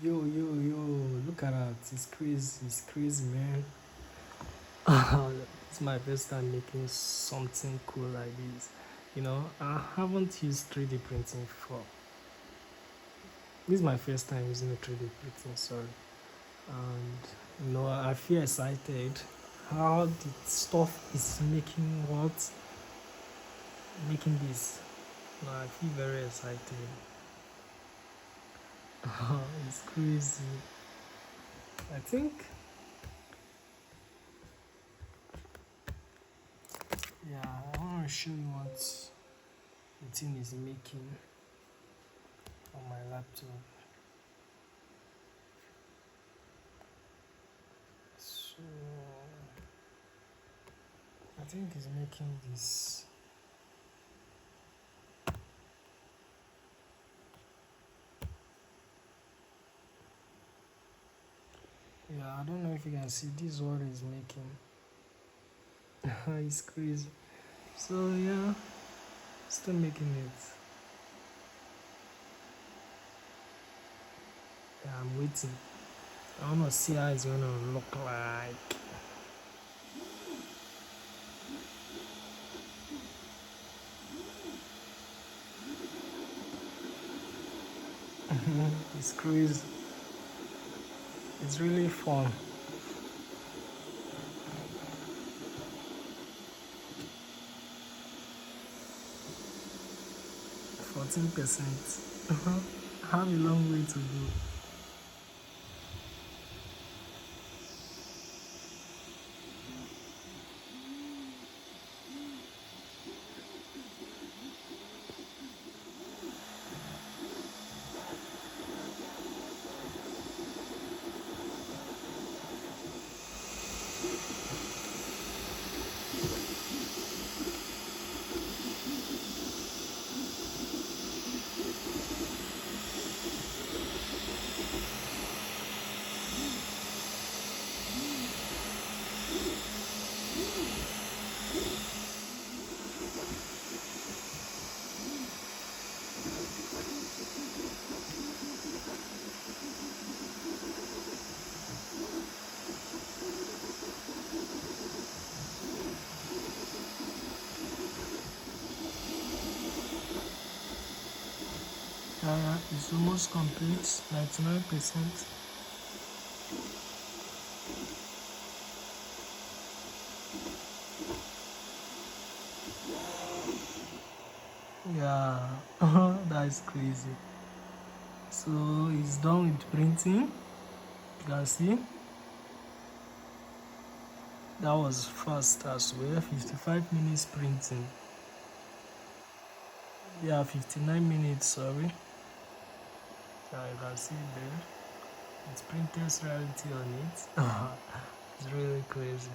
Yo, look at that. It's crazy, man. It's my first time making something cool like this. I haven't used 3D printing before. This is my first time using a 3D printing, sorry. And, I feel excited how the stuff is making this. I feel very excited. It's crazy. I think, I want to show you what the thing is making on my laptop. So, I think it's making this. I don't know if you can see this what it's making. It's crazy. So still making it. I'm waiting. I want to see how it's gonna look like. It's crazy. It's really fun. %. I have a long way to go. It's almost complete, 99%. Yeah, that's crazy. So it's done with printing. You can see that was fast as well. 55 minutes printing. 59 minutes, sorry. You can see there. It's printed Creality on it. It's really crazy.